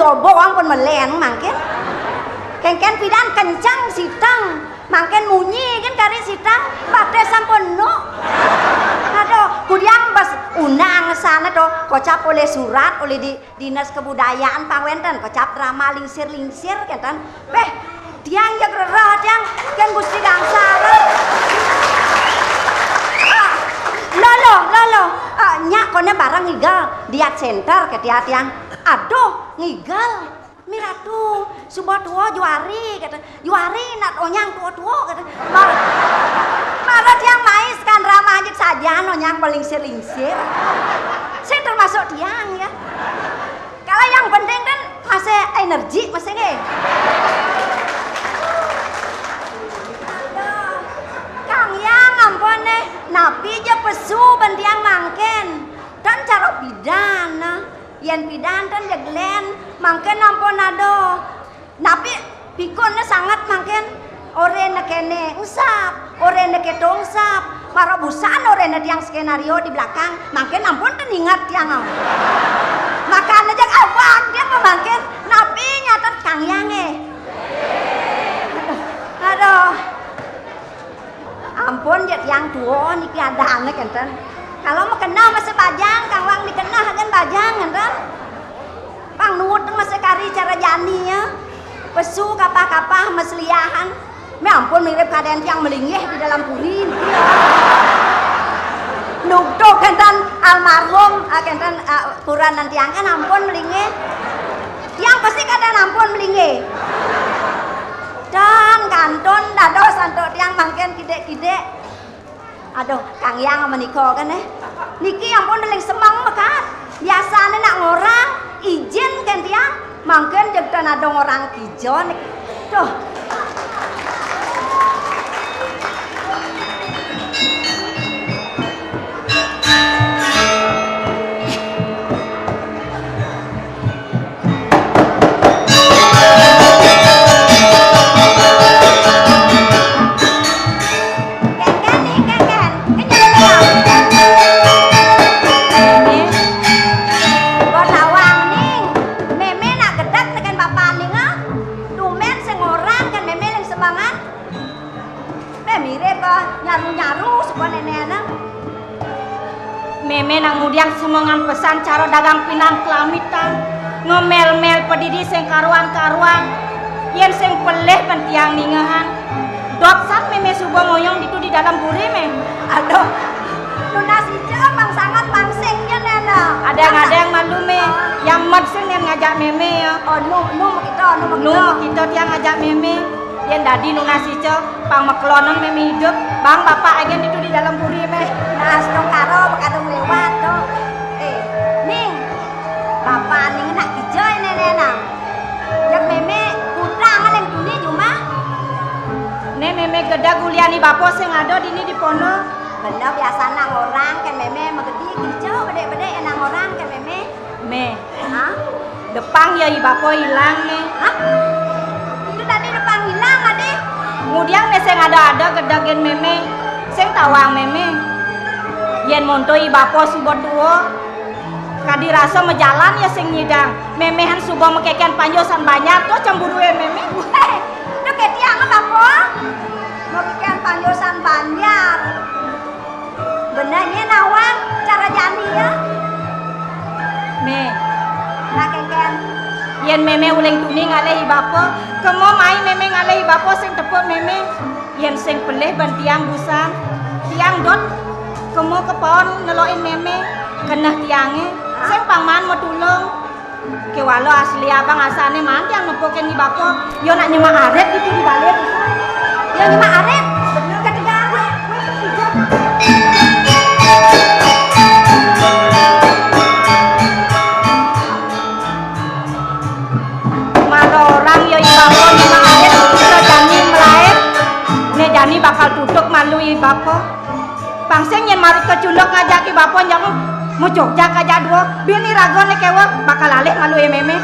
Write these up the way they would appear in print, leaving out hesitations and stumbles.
jobo wong pun melen mangkin. Kengken pidan kencang sitang, mangken munyi kan kari sitang, badhe sampun no. Aduh, kudiang bas unang sana do, kocap oleh surat oleh di dinas kebudayaan Pangwenten, kocap drama lingsir kan. Beh, tiang jak rerah tiang, kan gusti gangsa. Lolo, nyak kone barang ngigal dia center ke tiang. Aduh, ngigal. Miratu, subah tua juari kata, juari nak onyang tua kata. Marah tiang mais kan ramah aja saja onyang melingsir-lingsir. Saya termasuk tiang ya. Kalau yang penting kan masih energi masih nggak. Kang yang ampun nih, napi aja pesu bantiang mangken dan cara pidana. Yen pidan kan jeglen mangken ampun ado napi pikonnya sangat mangken orene kene usap orene ketong usap para busan orene tiang skenario di belakang mangken ampun kan ingat tiang makan aja awak dia mangken napi nyata kang yange aduh ampun jet yang tua niki ada anak enten. Kalau mau kenal masih bajang, Kang Wang dikenal kan bajang kan? Bang Nuhut masih kari cara jani ya, pesu kapah-kapah mesliahan. Me ampun mirip kaden yang melingih di dalam purin. Nukdok kan almarhum, kan puran nanti yang kan ampun melingih. Yang pasti kadang ampun melingih. Dan kanton dado santo tiang mangken kide-kide. Aduh, Kang Yang meniko kan niki ampun deling semang mekat. Biasane nak ngorang izin kan tiang, mangken jegdan ada orang kijon. Tuh. Meme nang mudiang semongan pesan cara dagang pinang kelamitan ngomel-mel pedidi sing karuan-karuan yen sing peleh pentiang ningahan doksan meme subuh ngoyong itu di dalam buri me aduh lunas hijau bang sangat bangsingnya nena ada yang malu me yang madsing yang ngajak meme ya oh nu kita tiang ngajak meme yen dadi lunas hijau pang maklonon meme hidup bang bapak agen itu di dalam buri me nas dong karo bakadong lewat tuh ning bapak ning nak hijau nena yang meme utang yang tuni cuma ne meme geda guliani bapo sing ada dini di pono bener biasa nang orang kan meme megedi hijau bede-bede nang orang kan meme me hah depang ya bapo hilang me hah itu tadi depang hilang adik kemudian me sing ada gedagen meme sing tawang meme yen montoi bapo subot duo kadi rasa mejalan ya sing nyidang memehan subo mekekian panjosan banyak tuh cemburu meme itu ketiang bapo mekekian panjosan banyak benarnya nawang cara jani ya me nah kengken yen meme uleng tuni ngalehi bapo kemo mai meme ngalehi bapo sing tepuk meme yen sing peleh bantiang busan tiang dot kemo kepon neloin meme kenah tiange sing pangman mau tulung kewalo asli abang asane man tiang nepoken di bapo yo nak nyemak aret gitu di balik yo nyemak aret bener ketiga orang yo bapo nyemak aret kita jani melaet ne jani bakal tutup malu bapo pangseng yen marut kecundok ngajaki bapo jangan mau Jogja kaja dua bini ragone kewa bakal alih malu meme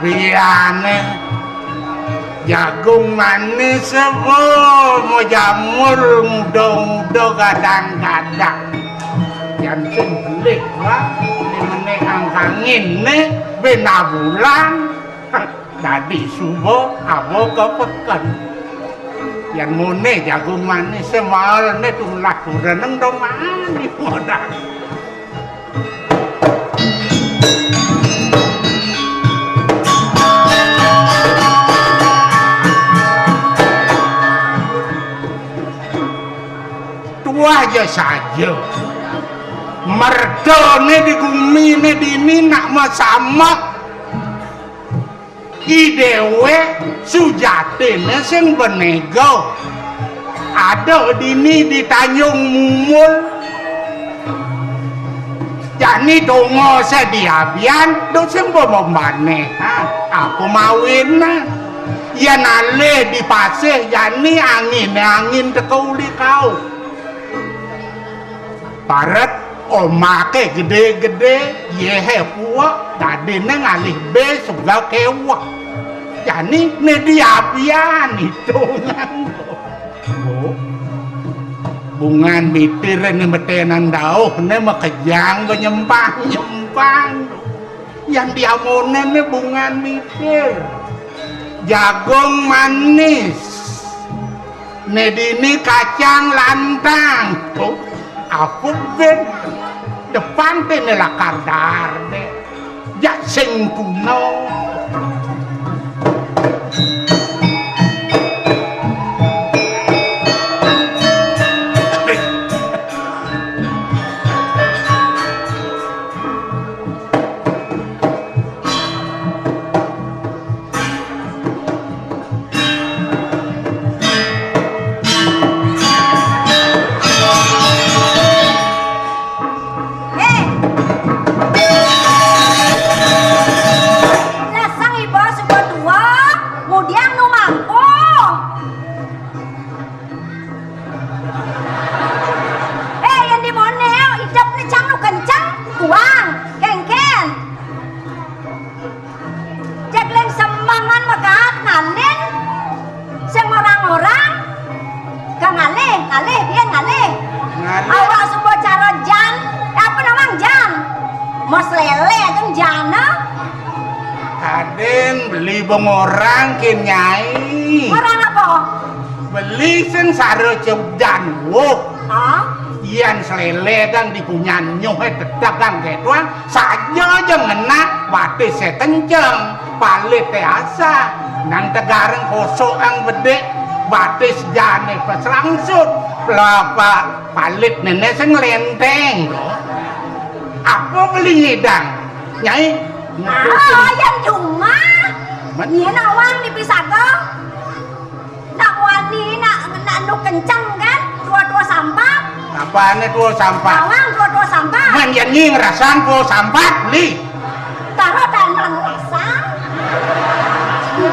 biane jagung manis sebo mau jamur muda-muda kadang-kadang yang sing belik lah ini angkangin nih bena bulan tadi subuh abo kepeken yang mune jagung manis semal nih tulah kureneng dong mani modal aja saja merdone di gumi ne dini nak sama idewe sujatine sing benego ada dini di Tanjung Mumul jani dongo sediabian do sing bomane aku mawin ya nale di pasir jani angin tekuli kau paret omake gede-gede yehe puak tadi ngalih be sebelah kewak jani ne diapian itu bungan bitir ne metenan dauh ne makejang nyempang yang diamone ne bungan bitir jagung manis ne dini kacang lantang tuh aku ben depan tene la kardar de ya sing kuno orang kenyai orang apa? beli sen sare ceudan wo ian selele kan dipunyan nyoh dedak kan ketuan saja aja ngena batis kenceng palit asa nang tegareng kosok ang bede batis jane pas langsung pelapa palit nenek sen lenteng apa beli ngidang nyai yang cuma iya nak wang dipisah ke nak wani nak nu kencang kan dua sampah apaan itu sampah awang dua sampah man yang nying rasan po sampah beli taruh dan rasang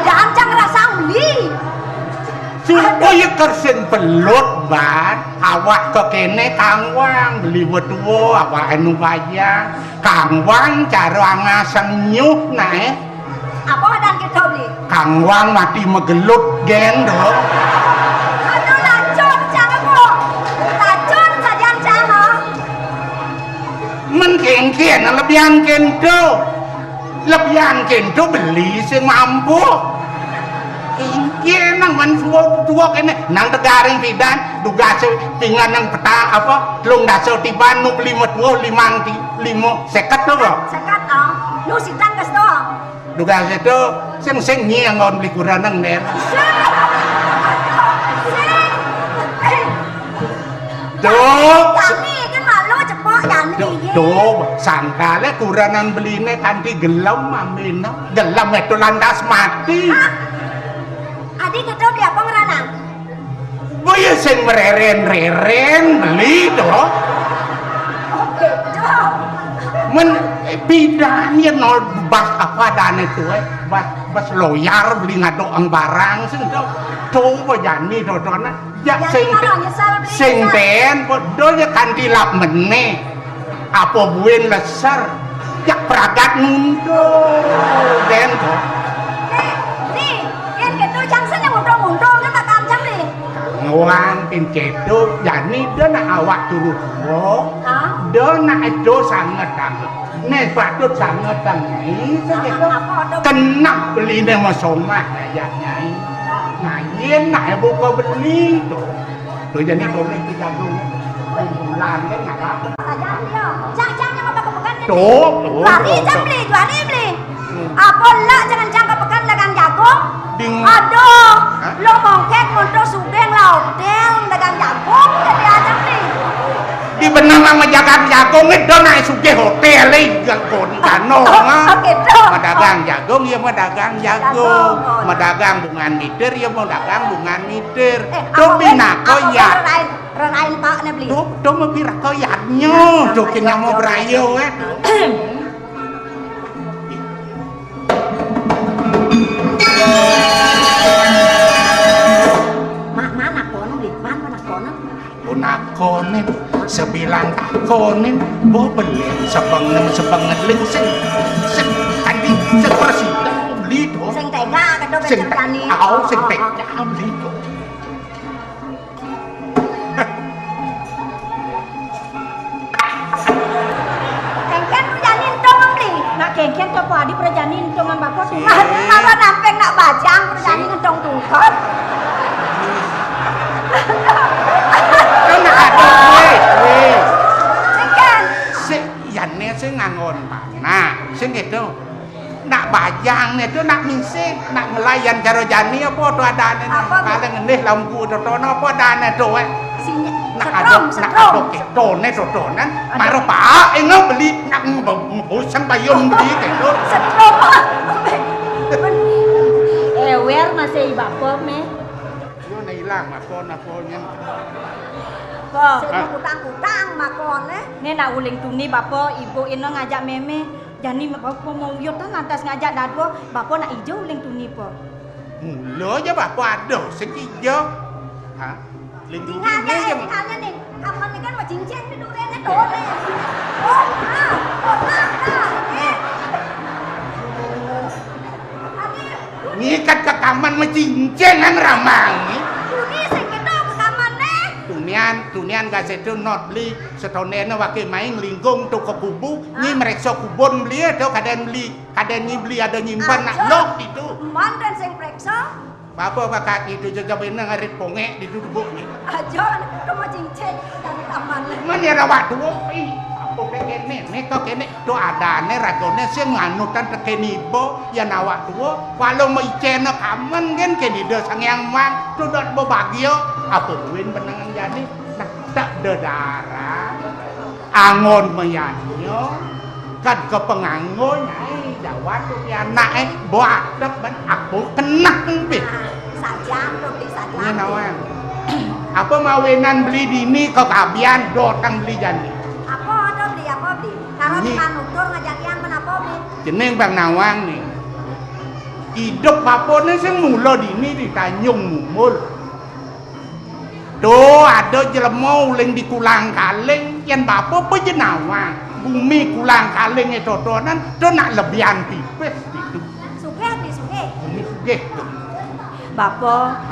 jangan rasang beli supaya kersen pelut bat awak ke kene kangwang beli berdua apa anu bayar kangwang cara ngasang nyuh naik apa dan kita beli kangwang mati megelut gendong aduh lacun jangan bu lacun saja jangan menkengken lebihan kento beli sing mampu kengken nang man suwo kene nang tegaring pidan duga pingan nang petang apa telung daso tiban nu beli metuh limo seket tuh seket nu sitang kes tuh duga itu sing nyiangon beli kuranang ner Jani kan malu cepok Jani sangkale kurangan beline kanti gelam mamino gelam itu landas mati adik itu dia apa ngeranang boya sing mereren beli doh men bidanya nol bas apa dan itu bas loyar beli ngadoang barang sing coba Jani dodona ya sing ten bodoh ya kanti lap meneh apa buin lesar ya peragat nundo den wang pin kedo jani dia nak awak turut dia nak itu sangat sangat nih patut sangat sangat ini segitu kena beli nih masomah ayatnya ini ngayen nak buka beli tuh jadi boleh kita dulu bulan kan nggak apa Cang yang apa kepekan tuh Juari jam beli apa lah jangan jangka pekan dagang jagung aduh lo mongkek monto sudeng lah hotel dagang jagung jadi aja beli di benang sama jagung itu naik suge hotel jagung kano dagang jagung ya mau dagang jagung mau dagang bungan mitir ya mau dagang bungan mitir tuh bina koyak renain pak nih beli tuh mau bira koyaknya tuh kena mau berayo mana kono beli mana kono nakonin sebilang takonin bo beli sebanget ling sing tadi seperti beli tuh sing tega kado sing becekani sing tega beli tuh kengken janin dong beli nak kengken to padi perjanin to ngan bapak tuh apa nampeng nak bajang perjani ngedong tungkot sing ngangon nah sing itu nak bajang itu nak misik nak ngelayan karo jani apa to adane paling ngendih lampu totono apa adane to nak adok ketone totonan karo pak engko beli nak bosan bayun beli gitu setrum ewer masih bapak me yo na ilang makon kok utang makone nih nak uling tuni bapak ibu ino ngajak meme jani bapak mau yuk tan lantas ngajak dadwo bapak nak ijo uling tuni po lo aja bapak aduh sekijo ha uling tuni aja misalnya nih kapan nih kan mau cincin di durenya dole oh ngikat ke kaman mecincengan ramangi tunian gasetu not beli setonena wakil main lingkung tuh ke kubu ni mereksa kubun beli atau kadang beli ada nyimpan nak lok itu mantan sing preksa apa bakat itu juga bener ngarit ponge di duduk ni aja rumah cincin dari taman mana ya rawat dua apa kene kok kene tu adane ragone sing nganutan tekenibo ya nawak dua walau mau icena kamen kan kene do sang yang mang tu dot babagio apa duin benangan jadi nak tak darah angon meyanyo kan ke penganggo nyai jawat tu ya anak buat ben aku kena bit sajam tuh di sajam ya nawang apa mawenan beli dini kok kabian dotang beli jani apa beli kalau manutur ngajakian menapa beli jeneng Bang Nawang nih hidup papone sing mula dini di Tanjung Mumul tuh ada jelema uling di Kulang Kaleng yang bapak pejenawang bumi Kulang Kaleng itu totonan tuh nak lebihan pipes gitu sugih bumi sugih tuh bapak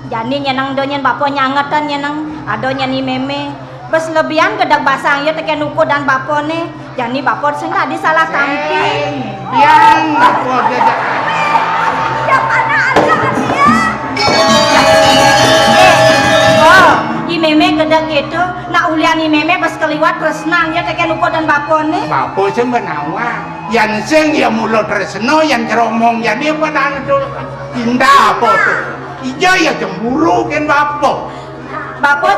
jani nyenang do nyen bapak nyangetan nyenang ado nyani meme bes lebihan gedak basang ya teken uko dan bapone jani bapak sing tadi salah tampi biang bapak jajak ya mana aja dia i meme gedak itu nak ulian i meme bes keliwat tresnang ya teken uko dan bapone bapak sing benawa yang sing ya mulo tresno yang ceromong jadi pada itu indah apa tuh iya ya cemburu kan bapak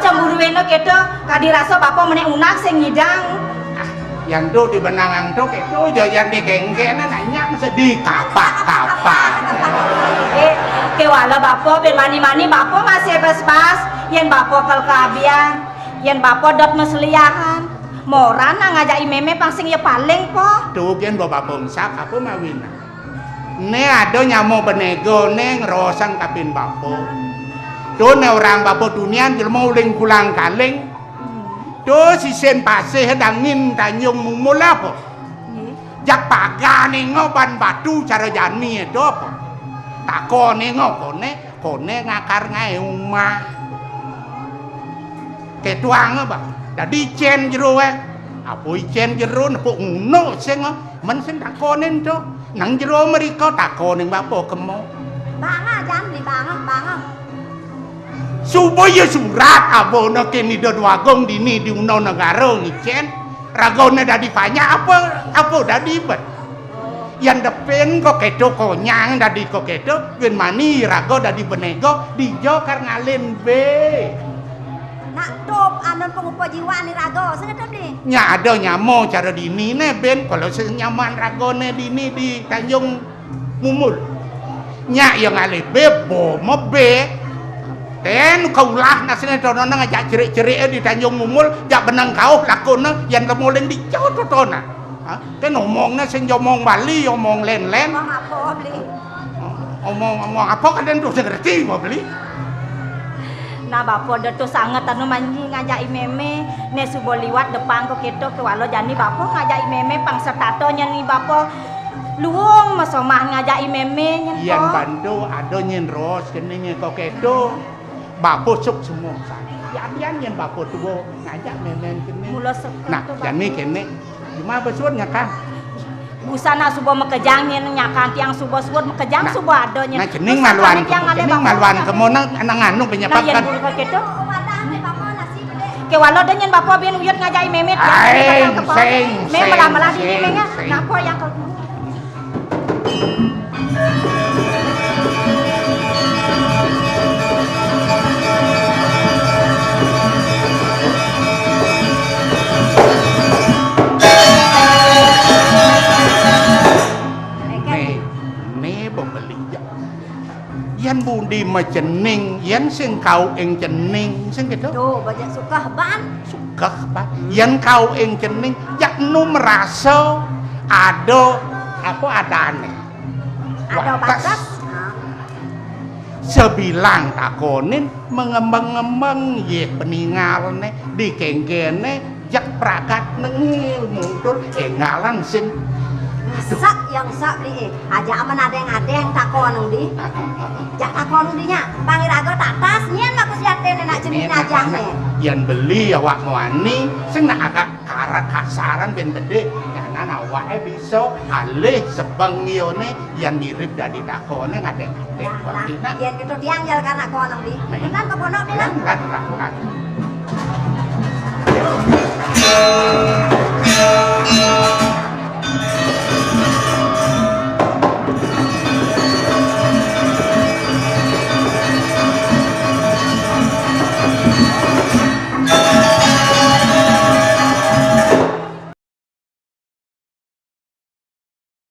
cemburu eno gitu kadirasa bapak menek unak sing ngidang yang tuh di benangan tuh itu yang di geng-gengnya nanya sedih kapak kewala bapak ben mani-mani bapak masih bes-bas yang bapak kal kabian yang bapak dot meseliahan moran ngajak meme pangsing ya paling po tuh kan bapak bongsak apa mawina ne ada nyamo benego ne ngerosan kapin bapak tuh ne orang bapak dunia jelma uling Kulang Kaleng tuh si sen paseh dangin Tanjung Mumul apa jak pagane ngoban batu cara jani itu apa takone ngokone kone ngakar ngae umah ketuang ba dadi cen jero apa cen jero nepuk ngono sing men sing takonen to nang jero mriko takoning bapo kemo Banga jan di banga. supaya surat abono kini do wagong dini di uno negara ngicen ragone dadi banyak apa dadi bet yang depan kok kedo konyang dadi kok kedo wen mani rago dadi benego di jokar ngalen be Nak top anon pengupa jiwa ni rago sengetep di nya ada nyamo cara dini ne ben kalau senyaman ragone dini di Tanjung Mumul nya yang ngale bebo mebe ten kaulah nasine tono ngajak cerik-cerik di Tanjung Mumul jak benang kau lakone yang lemoleng di jauh totona ten omongnya sing omong Bali omong len-len Ngomong apa beli omong apa kadang tuh ngerti mau beli Nah bapo tu sangat anu manji ngajak meme ne subo liwat depan ko keto ke walo jani bapo ngajak meme pang sertato nya ni bapo luung masomah ngajak meme nyen yang bantu ada nyen ros kenenge ko keto bapo suk semua yan yen bapo tuwo ngajak meme kene mula serta nah jani kene cuma besuatnya kan busana subo mekejang nyen nyakan tiang subo suwut mekejang nah, subo ado nyen nah jening maluan kemana nang anu nah penyebabkan yen bulu ko keto wadah ni bapo nasi beli ke walo de nyen bapo ben uyut ngajak meme me malah di menga napa yang kau yan budi macening yan sing kau ing cening sing gitu tuh banyak suka ban suka ba yan kau ing cening jak nu merasa ada apa adane ada batas sebilang takonin mengembang-ngembang ye peningalne di kenggene jak prakat nengil mundur ngalan sing sak yang sak beli aja aman adeng takon di jak takon dinya pangirago tatas nyen makus yate nak jenin aja yang beli awak wani sing nak agak karat kasaran ben gede karena awake bisa alih sebengione yang mirip dari takone ngadeng-ngadeng waktina yen gitu dianggil karena konong di tenan kepono bilang kan